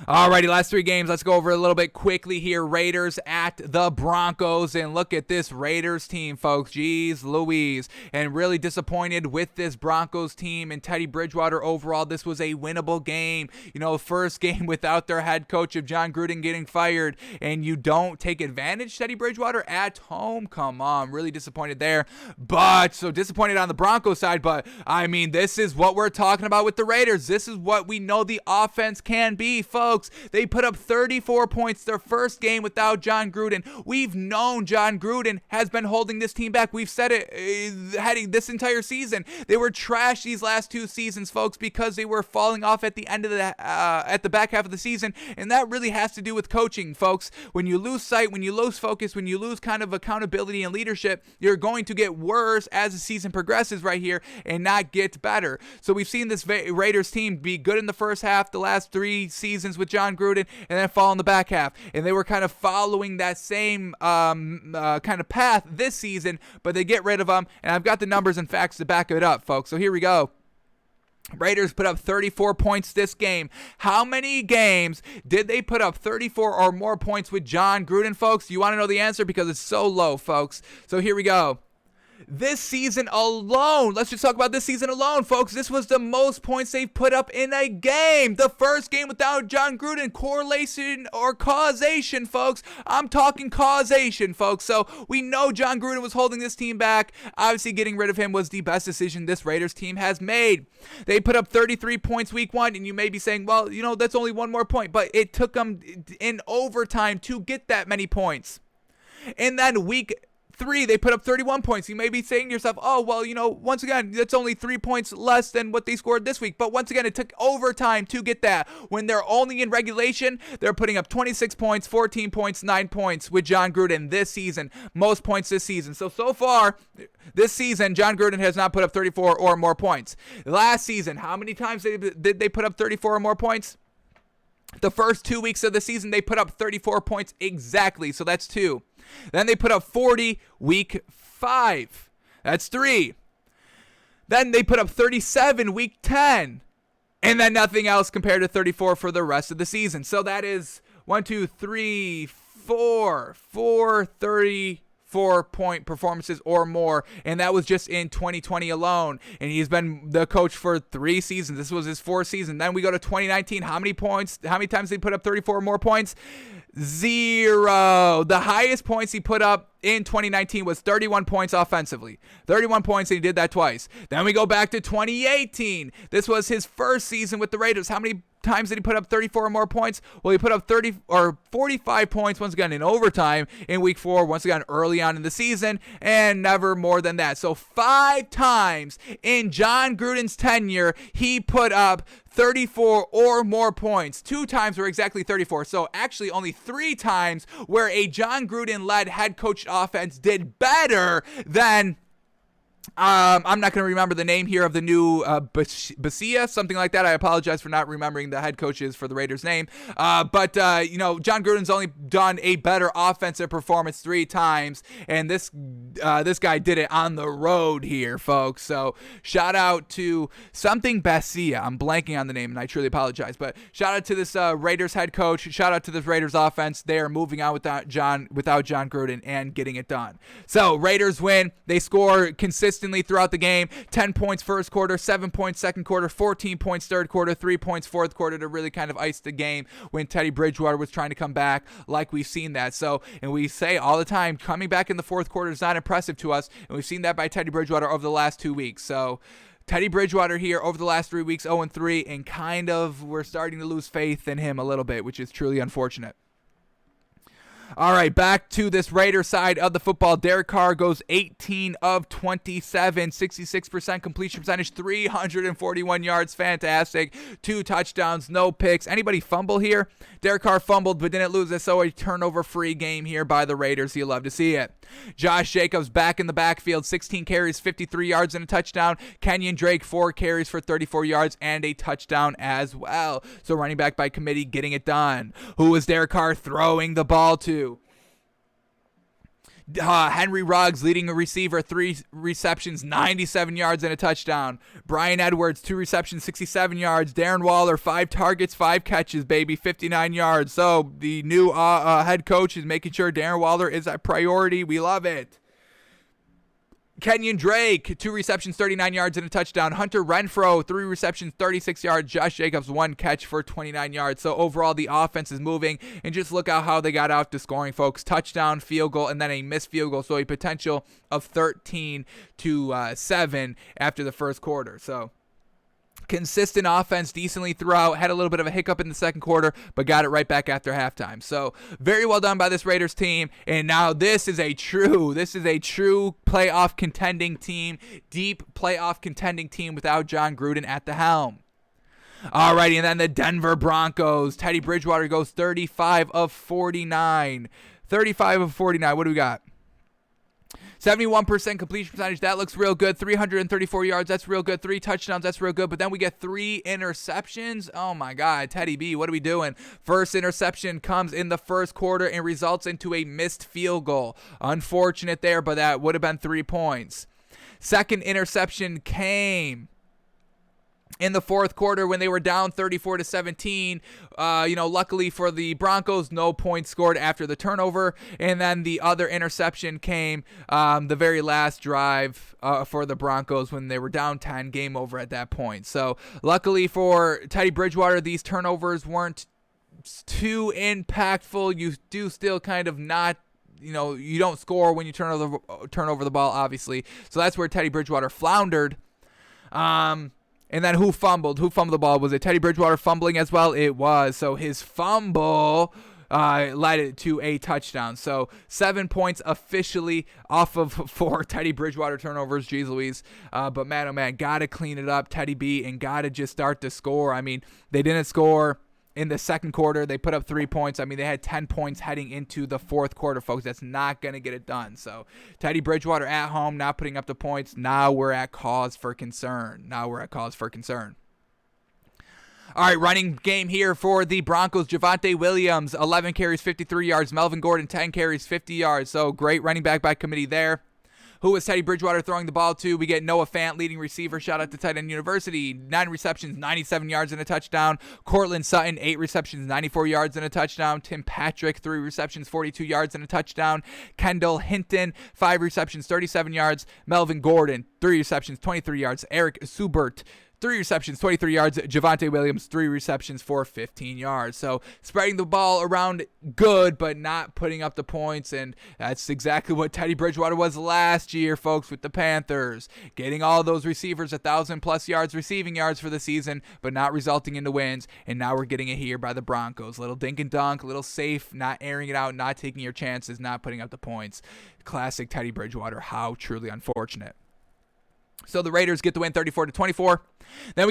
Alrighty, last three games. Let's go over a little bit quickly here. Raiders at the Broncos. And look at this Raiders team, folks. Jeez Louise. And really disappointed with this Broncos team and Teddy Bridgewater overall. This was a winnable game. First game without their head coach of John Gruden getting fired. And you don't take advantage, Teddy Bridgewater, at home. Come on. Really disappointed there. But so disappointed on the Broncos side. But, this is what we're talking about with the Raiders. This is what we know the offense can be, folks. They put up 34 points their first game without John Gruden. We've known John Gruden has been holding this team back. We've said it heading this entire season. They were trash these last two seasons, folks, because they were falling off at the end of at the back half of the season, and that really has to do with coaching, folks. When you lose sight, when you lose focus, when you lose kind of accountability and leadership, you're going to get worse as the season progresses right here and not get better. So we've seen this Raiders team be good in the first half the last three seasons with John Gruden, and then fall in the back half. And they were kind of following that same kind of path this season, but they get rid of them. And I've got the numbers and facts to back it up, folks. So here we go. Raiders put up 34 points this game. How many games did they put up 34 or more points with John Gruden, folks? You want to know the answer? Because it's so low, folks. So here we go. This season alone, let's just talk about this season alone, folks. This was the most points they've put up in a game. The first game without John Gruden. Correlation or causation, folks. I'm talking causation, folks. So we know John Gruden was holding this team back. Obviously, getting rid of him was the best decision this Raiders team has made. They put up 33 points week one, and you may be saying, well, that's only one more point. But it took them in overtime to get that many points. And then week 3, they put up 31 points. You may be saying to yourself, oh, well, once again, that's only 3 points less than what they scored this week. But once again, it took overtime to get that. When they're only in regulation, they're putting up 26 points, 14 points, 9 points with John Gruden this season. Most points this season. So far, this season, John Gruden has not put up 34 or more points. Last season, how many times did they put up 34 or more points? The first 2 weeks of the season, they put up 34 points exactly. So that's 2. Then they put up 40 week 5. That's 3. Then they put up 37 week 10. And then nothing else compared to 34 for the rest of the season. So that is 1, 2, 3, 4, 34-point performances or more, and that was just in 2020 alone. And he's been the coach for 3 seasons. This was his 4th season. Then we go to 2019. How many times did he put up 34 or more points? 0. The highest points he put up in 2019 was 31 points offensively. 31 points, and he did that twice. Then we go back to 2018. This was his first season with the Raiders. How many times did he put up 34 or more points? Well, he put up 45 points once again in overtime in week 4, once again early on in the season, and never more than that. So 5 times in John Gruden's tenure, he put up 34 or more points. 2 times were exactly 34. So actually only 3 times where a John Gruden-led head coach offense did better than I'm not going to remember the name here of the new Basia, something like that. I apologize for not remembering the head coach's for the Raiders' name. But John Gruden's only done a better offensive performance 3 times, and this guy did it on the road here, folks. So shout out to something Basia. I'm blanking on the name, and I truly apologize. But shout out to this Raiders head coach. Shout out to this Raiders offense. They are moving on without John Gruden and getting it done. So Raiders win. They score consistently throughout the game. 10 points first quarter, 7 points second quarter, 14 points third quarter, 3 points fourth quarter to really kind of ice the game when Teddy Bridgewater was trying to come back, like we've seen that. So, and we say all the time, coming back in the fourth quarter is not impressive to us, and we've seen that by Teddy Bridgewater over the last 2 weeks. So Teddy Bridgewater here over the last 3 weeks, 0-3, and kind of we're starting to lose faith in him a little bit, which is truly unfortunate. All right, back to this Raider side of the football. Derek Carr goes 18 of 27, 66% completion percentage, 341 yards. Fantastic. 2 touchdowns, no picks. Anybody fumble here? Derek Carr fumbled but didn't lose it, so a turnover-free game here by the Raiders. You love to see it. Josh Jacobs back in the backfield, 16 carries, 53 yards and a touchdown. Kenyon Drake, 4 carries for 34 yards and a touchdown as well. So running back by committee getting it done. Who was Derek Carr throwing the ball to? Henry Ruggs leading a receiver, 3 receptions, 97 yards and a touchdown. Brian Edwards, 2 receptions, 67 yards. Darren Waller, 5 targets, 5 catches, baby, 59 yards. So the new head coach is making sure Darren Waller is a priority. We love it. Kenyon Drake, 2 receptions, 39 yards and a touchdown. Hunter Renfrow, 3 receptions, 36 yards. Josh Jacobs, 1 catch for 29 yards. So overall, the offense is moving. And just look at how they got out to scoring, folks. Touchdown, field goal, and then a missed field goal. So a potential of 13-7 after the first quarter. So consistent offense decently throughout. Had a little bit of a hiccup in the second quarter, but got it right back after halftime. So very well done by this Raiders team. And now this is a true playoff contending team, deep playoff contending team without John Gruden at the helm. Alrighty, and then the Denver Broncos. Teddy Bridgewater goes 35 of 49. 35 of 49. What do we got? 71% completion percentage. That looks real good. 334 yards. That's real good. 3 touchdowns. That's real good. But then we get 3 interceptions. Oh, my God. Teddy B, what are we doing? First interception comes in the first quarter and results into a missed field goal. Unfortunate there, but that would have been 3 points. Second interception came in the fourth quarter when they were down 34-17. Luckily for the Broncos, no points scored after the turnover. And then the other interception came the very last drive for the Broncos when they were down 10, game over at that point. So luckily for Teddy Bridgewater, these turnovers weren't too impactful. You do still kind of not, you don't score when you turn over the ball, obviously. So that's where Teddy Bridgewater floundered. And then who fumbled? Who fumbled the ball? Was it Teddy Bridgewater fumbling as well? It was. So his fumble led it to a touchdown. So 7 points officially off of 4 Teddy Bridgewater turnovers. Jeez Louise. But man, oh man, got to clean it up, Teddy B, and got to just start to score. I mean, they didn't score in the second quarter. They put up 3 points. I mean, they had 10 points heading into the fourth quarter, folks. That's not going to get it done. So Teddy Bridgewater at home, not putting up the points. Now we're at cause for concern. All right, running game here for the Broncos. Javonte Williams, 11 carries, 53 yards. Melvin Gordon, 10 carries, 50 yards. So great running back by committee there. Who was Teddy Bridgewater throwing the ball to? We get Noah Fant, leading receiver. Shout out to Tight End University. 9 receptions, 97 yards and a touchdown. Cortland Sutton, 8 receptions, 94 yards and a touchdown. Tim Patrick, 3 receptions, 42 yards and a touchdown. Kendall Hinton, 5 receptions, 37 yards. Melvin Gordon, 3 receptions, 23 yards. Eric Subert, 3 receptions, 23 yards. Javonte Williams, 3 receptions for 15 yards. So spreading the ball around good, but not putting up the points. And that's exactly what Teddy Bridgewater was last year, folks, with the Panthers. Getting all those receivers 1,000+ yards, receiving yards for the season, but not resulting into wins. And now we're getting it here by the Broncos. Little dink and dunk, little safe, not airing it out, not taking your chances, not putting up the points. Classic Teddy Bridgewater. How truly unfortunate. So the Raiders get the win 34-24. Then we